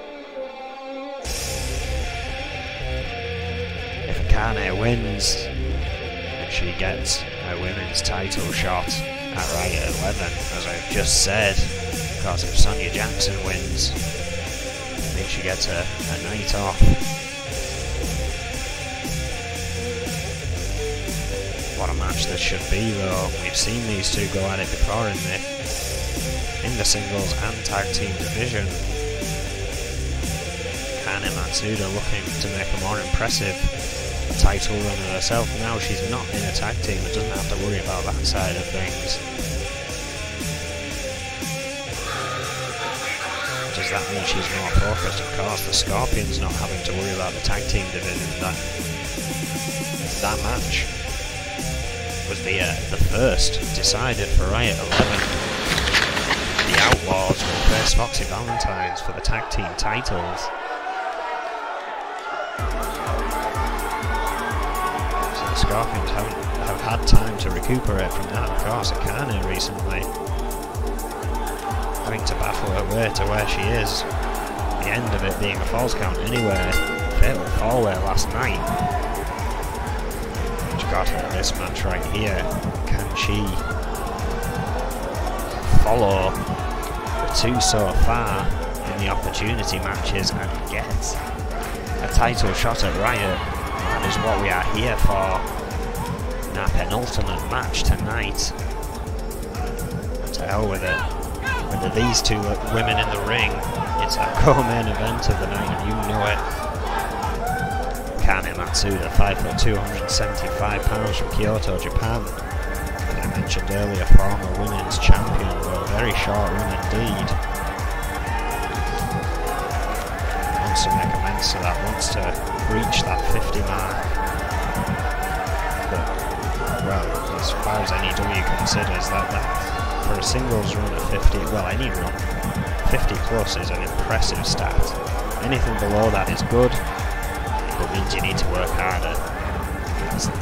If Kane wins, and she gets a women's title shot at Riot 11, as I've just said, because if Sonya Jackson wins, I think she gets a night off. What a match this should be, though. We've seen these two go at it before in the singles and tag team division. Kane Matsuda looking to make a more impressive title run of herself. Now she's not in a tag team and doesn't have to worry about that side of things. Does that mean she's more focused? Of course, the Scorpions not having to worry about the tag team division. That match was the first decided for Riot 11. The Outlaws will face Foxy Valentines for the tag team titles. So the Scorpions have had time to recuperate from that. Of course, Akane recently having to battle her way to where she is. The end of it being a falls count anyway. Fatal fallaway last night. Got her this match right here. Can she follow the two so far in the opportunity matches and get a title shot at Riot? That is what we are here for in our penultimate match tonight. To hell with it. With these two women in the ring, it's a co-main event of the night and you know it. Kane Matsuda, 5'2", 275 pounds from Kyoto, Japan. As I mentioned earlier, former women's champion, but a very short run indeed. Wants to make amends to that, wants to reach that 50 mark. But, well, as far as N.E.W considers that for a singles run of 50, well, any run, 50 plus is an impressive stat. Anything below that is good. It means you need to work harder.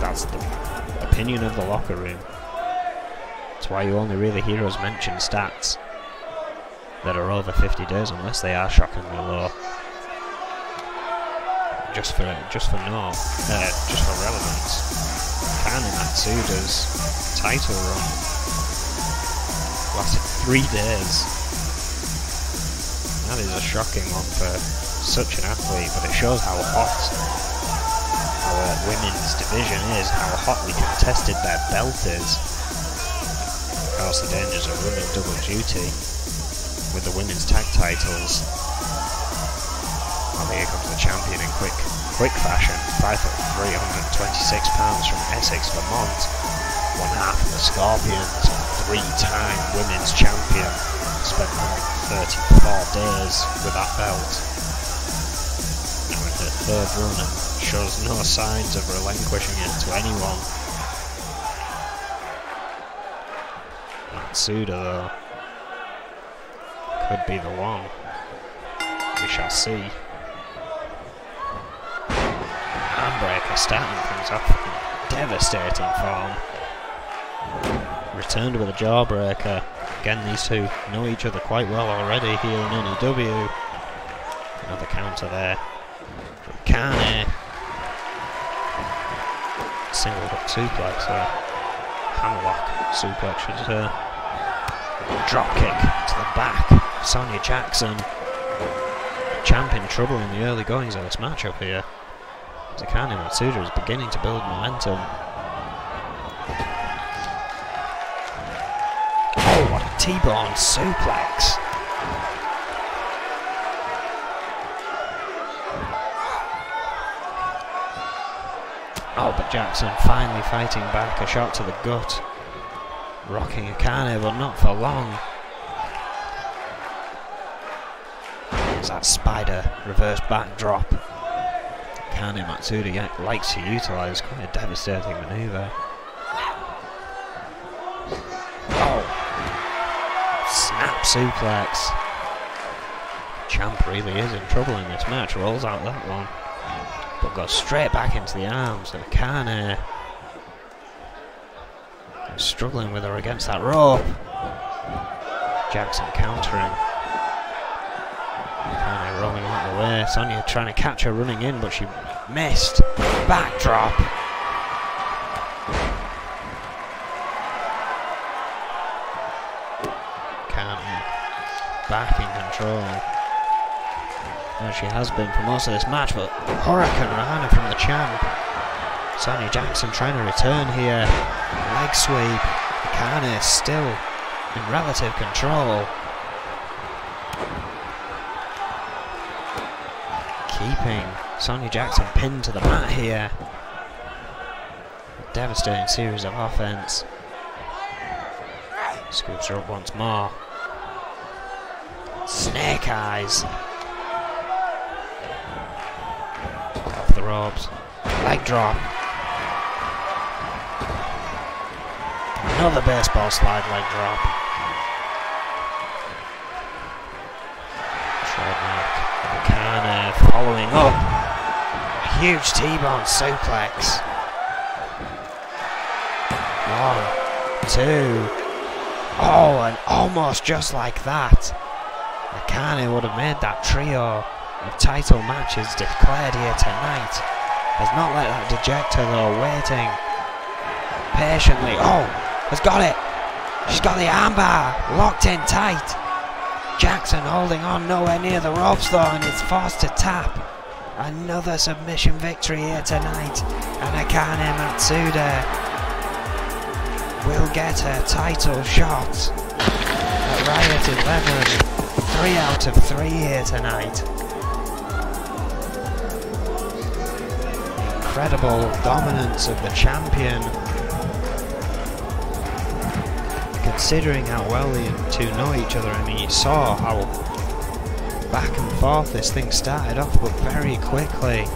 That's the opinion of the locker room. That's why you only really hear us mention stats that are over 50 days, unless they are shockingly low. Just for relevance. Kane Matsuda's title run lasted 3 days. That is a shocking one for such an athlete, but it shows how hot our women's division is, how hotly contested their belt is. Of course, the dangers of running double duty with the women's tag titles. Well, here comes the champion in quick fashion. 5'3", 126 pounds from Essex, Vermont. One half of the Scorpions, 3-time women's champion. Spent 134 days with that belt. Now in her third run and shows no signs of relinquishing it to anyone. Matsuda, though, could be the one. We shall see. Handbreaker starting things off in devastating form. Returned with a jawbreaker. Again, these two know each other quite well already here in N.E.W. Another counter there from Kane. Single hook suplex there. Hammerlock suplex, should say. Drop kick to the back. Sonya Jackson. Champ in trouble in the early goings of this matchup here. Takane Matsuda is beginning to build momentum. Oh, what a T-bone suplex! Oh, but Jackson finally fighting back, a shot to the gut. Rocking Akane, but not for long. There's that spider reverse backdrop. Akane Matsuda likes to utilise, quite a devastating manoeuvre. Oh! Snap suplex. Champ really is in trouble in this match, rolls out that one. But goes straight back into the arms of Akane. Struggling with her against that rope. Jackson countering. Akane rolling out of the way. Sonya trying to catch her running in, but she missed. Backdrop. Akane back in control. Well, she has been for most of this match, but Hurricane Rana from the champ. Sonya Jackson trying to return here. Leg sweep. Akane still in relative control. Keeping Sonya Jackson pinned to the mat here. A devastating series of offense. Scoops her up once more. Snake eyes. Off the ropes. Leg drop. Another baseball slide leg drop. Trademark. Akane following up. A huge T-bone suplex. 1, 2. Oh, and almost just like that, Akane would have made that trio of title matches declared here tonight. Has not let that deject her though, waiting patiently. Oh, has got it. She's got the armbar locked in tight. Jackson holding on nowhere near the ropes though, and it's forced to tap. Another submission victory here tonight, and Akane Matsuda will get her title shot at Riot 11. 3 out of 3 here tonight. Incredible dominance of the champion. Considering how well the two know each other, I mean, you saw how back and forth this thing started off, but very quickly,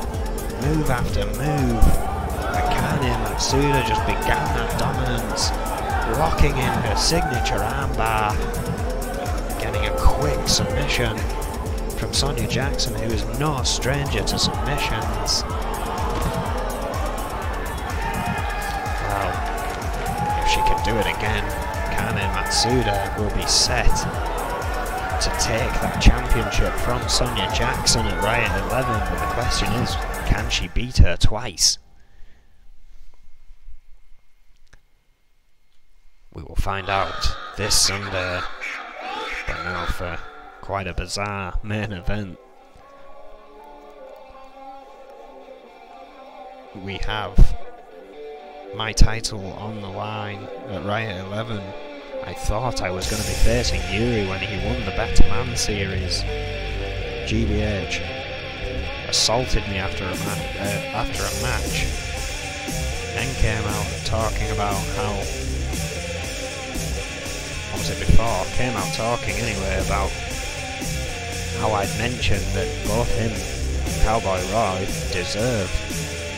move after move, Akane Matsuda just began that dominance, locking in her signature armbar, getting a quick submission from Sonya Jackson, who is no stranger to submissions. Well, if she can do it again, Akane Matsuda will be set to take that championship from Sonya Jackson at Riot 11, but the question is, can she beat her twice? We will find out this Sunday. But now for Quite a bizarre main event. We have my title on the line at Riot 11. I thought I was going to be facing Yuri when he won the Better Man series. GBH assaulted me after a match. Then came out talking about how... what was it before? Came out talking anyway about how I'd mentioned that both him and Cowboy Roy deserved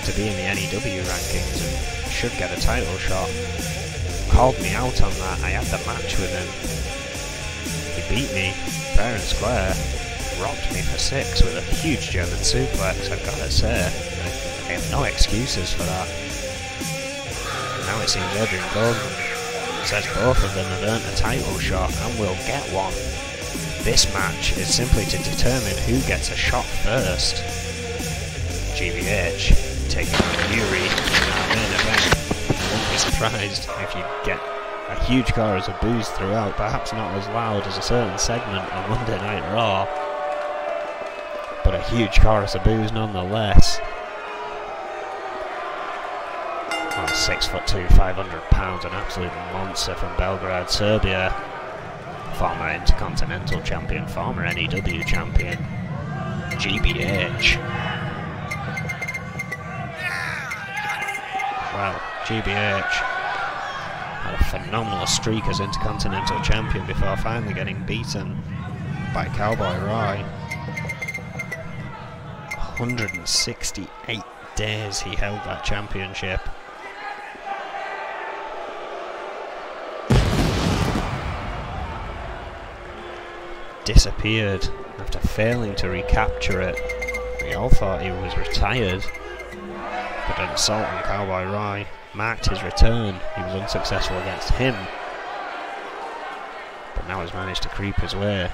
to be in the N.E.W. rankings and should get a title shot. Called me out on that. I had the match with him. He beat me fair and square, rocked me for 6 with a huge German suplex, I've got to say. I have no excuses for that. And now it seems Adrian Goldman says both of them have earned a title shot and will get one. This match is simply to determine who gets a shot first. GBH taking on Yuri in our main event. I wouldn't be surprised if you get a huge chorus of boos throughout, perhaps not as loud as a certain segment on Monday Night Raw, but a huge chorus of boos nonetheless. Well, 6'2", 500 pounds, an absolute monster from Belgrade, Serbia. Former Intercontinental Champion, former N.E.W. Champion, GBH. Well, GBH had a phenomenal streak as Intercontinental Champion before finally getting beaten by Cowboy Roy. 168 days he held that championship. Disappeared after failing to recapture it. We all thought he was retired, but an assault on Cowboy Roy marked his return. He was unsuccessful against him, but now has managed to creep his way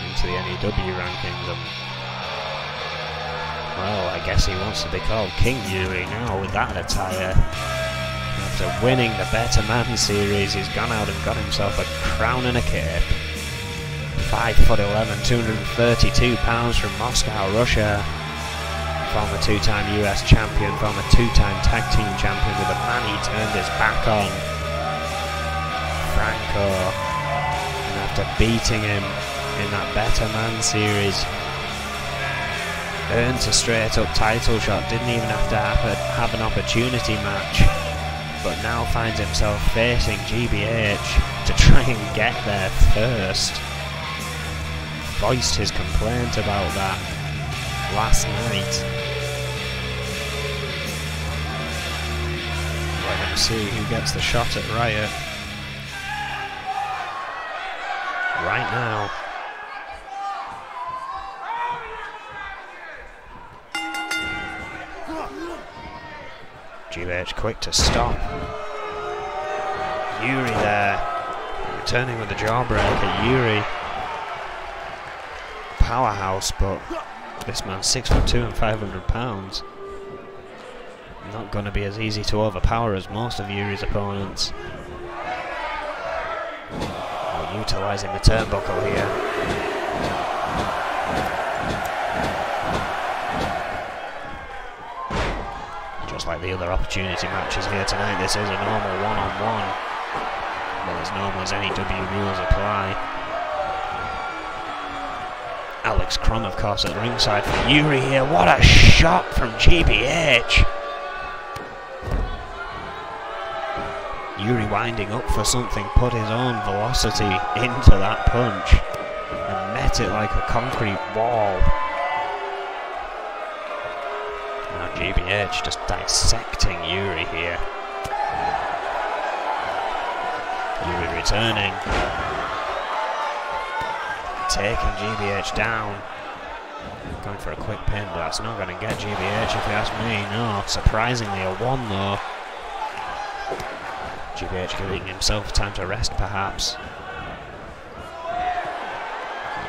into the N.E.W. rankings, and well, I guess he wants to be called King Yuri now with that attire. After winning the Better Man series, he's gone out and got himself a crown and a cape. 5'11", 232 pounds from Moscow, Russia. Former 2-time US champion, former 2-time tag team champion with a man he turned his back on, Franco. And after beating him in that Better Man series, earned a straight up title shot, didn't even have to have an opportunity match, but now finds himself facing GBH to try and get there first. Voiced his complaint about that last night. We're going to see who gets the shot at Riot right now. GBH quick to stop. Yuri there, returning with the jawbreaker. Yuri, powerhouse, but this man's 6'2" and 500 pounds. Not going to be as easy to overpower as most of Yuri's opponents. We're utilising the turnbuckle here. Just like the other opportunity matches here tonight, this is a normal one-on-one. Well, as normal as N.E.W. rules apply. Alex Crum, of course, at ringside for Yuri here. What a shot from GBH! Yuri winding up for something, put his own velocity into that punch and met it like a concrete wall. Now GBH just dissecting Yuri here. Yuri returning. Taking GBH down. Going for a quick pin, but that's not going to get GBH if you ask me. No, surprisingly a 1 though. GBH giving himself time to rest perhaps.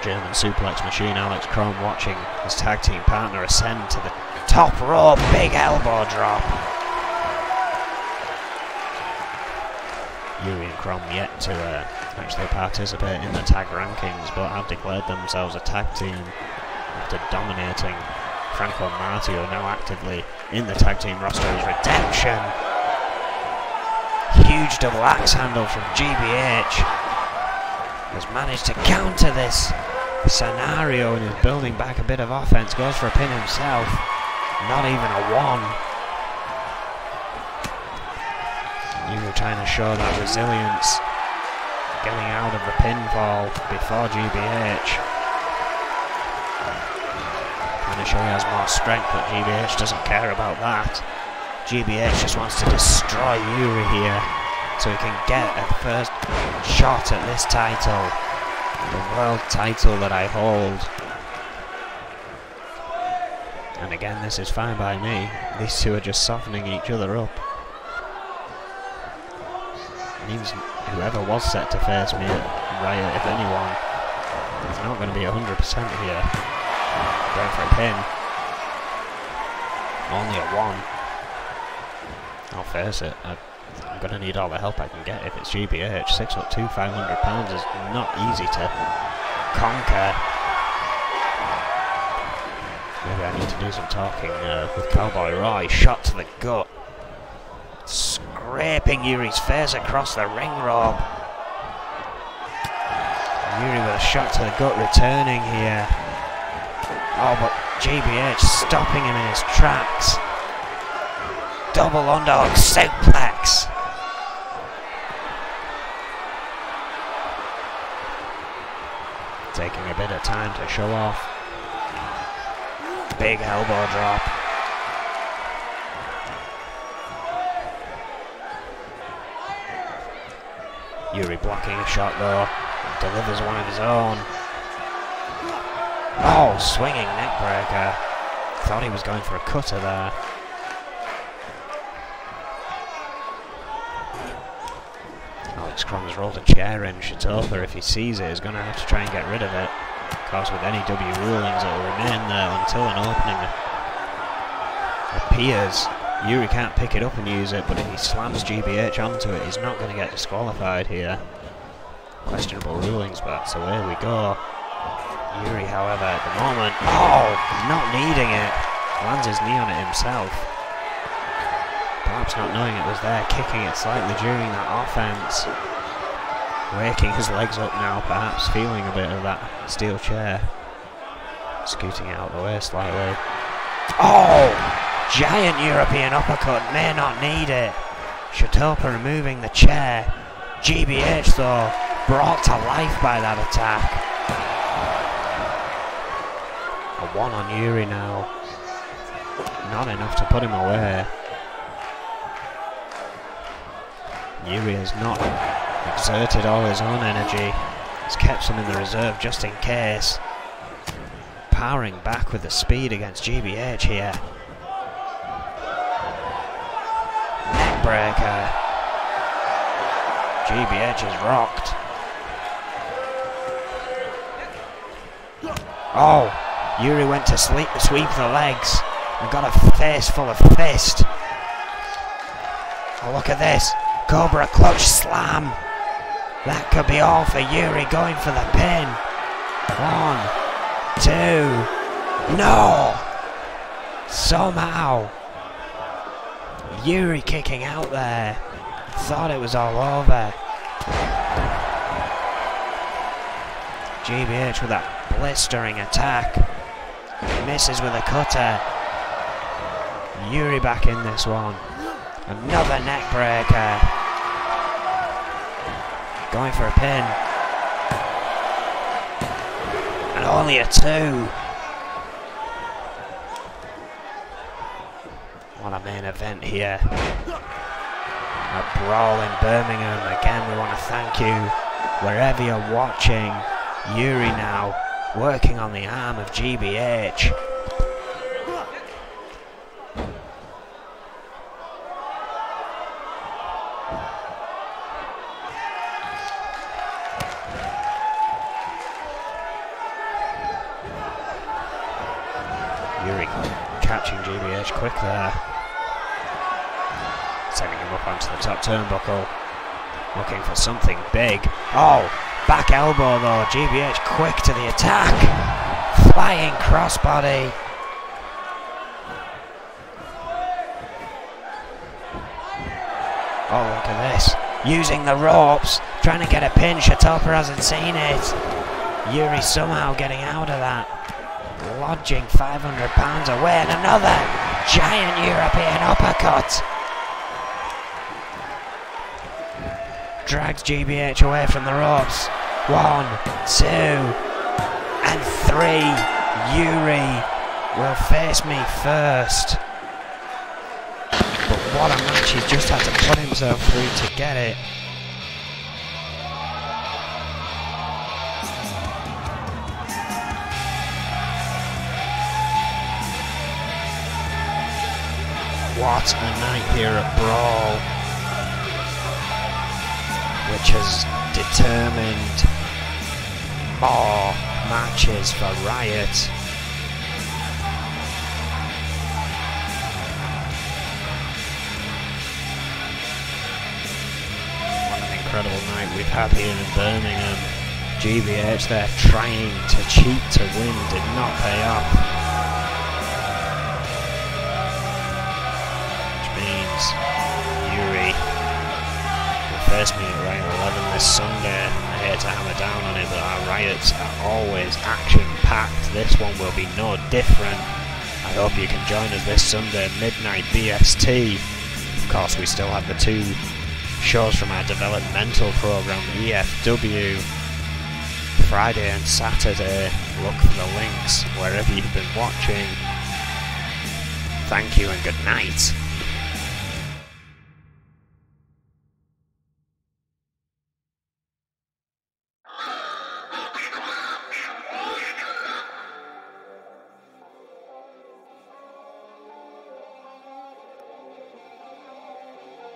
German suplex machine, Alex Crum watching his tag team partner ascend to the top rope. Big elbow drop. Yuri and Crom yet to actually participate in the tag rankings, but have declared themselves a tag team after dominating Franco and Marty, who are now actively in the tag team roster as Redemption. Huge double axe handle from GBH. Has managed to counter this scenario and is building back a bit of offense. Goes for a pin himself. Not even a one. Yuri trying to show that resilience, getting out of the pinfall before GBH. Trying to show he has more strength, but GBH doesn't care about that. GBH just wants to destroy Yuri here so he can get a first shot at this title, the world title that I hold. And again, this is fine by me. These two are just softening each other up. Means whoever was set to face me at Riot, if anyone, is not going to be 100% here. Going for a pin. Only a 1. I'll face it. I'm going to need all the help I can get if it's GBH. 6'2", 500 pounds is not easy to conquer. Maybe I need to do some talking with Cowboy Roy. Shot to the gut. Scraping Yuri's face across the ring rope. Yuri with a shot to the gut returning here. Oh, but GBH stopping him in his tracks. Double underdog suplex. Taking a bit of time to show off. Big elbow drop. Yuri blocking a shot though. Delivers one of his own. Oh, swinging neckbreaker. Thought he was going for a cutter there. Alex Crom's rolled a chair in. Shitopa, if he sees it, is going to have to try and get rid of it. Of course, with N.E.W rulings, it will remain there until an opening appears. Yuri can't pick it up and use it, but if he slams GBH onto it, he's not going to get disqualified here. Questionable rulings, but that's the way we go. Yuri, however, at the moment, not needing it, lands his knee on it himself. Perhaps not knowing it was there, kicking it slightly during that offense. Waking his legs up now, perhaps feeling a bit of that steel chair. Scooting it out of the way slightly. Oh! Giant European uppercut, may not need it. Shitopa removing the chair. GBH though, brought to life by that attack. A 1 on Yuri now. Not enough to put him away. Yuri has not exerted all his own energy. He's kept some in the reserve just in case. Powering back with the speed against GBH here. Neckbreaker. GBH is rocked. Oh, Yuri went to sweep the legs and got a face full of fist. Oh, look at this. Cobra clutch slam. That could be all for Yuri going for the pin. 1, 2. No! Somehow. Yuri kicking out there. Thought it was all over. GBH with that blistering attack. Misses with a cutter. Yuri back in this one. Another neck breaker. Going for a pin. And only a 2. What a main event here. A brawl in Birmingham. Again, we want to thank you wherever you're watching. Yuri now working on the arm of GBH. Yuri catching GBH quick there. Sending him up onto the top turnbuckle. looking for something big. Oh, back elbow though. GBH quick to the attack. Flying crossbody. Oh, look at this. Using the ropes, trying to get a pin. Shatopa hasn't seen it. Yuri somehow getting out of that. Lodging 500 pounds away, and another giant European uppercut. Drags GBH away from the ropes. 1, 2, and 3. Yuri will face me first. But what a match, he's just had to put himself through to get it. What a night here at Brawl, which has determined more matches for Riot. What an incredible night we've had here in Birmingham. GBH there trying to cheat to win, did not pay off. Yuri will face me at Riot 11 this Sunday. I hate to hammer down on it, but our Riots are always action-packed. This one will be no different. I hope you can join us this Sunday, midnight BST. Of course, we still have the 2 shows from our developmental program, EFW, Friday and Saturday. Look for the links wherever you've been watching. Thank you and good night.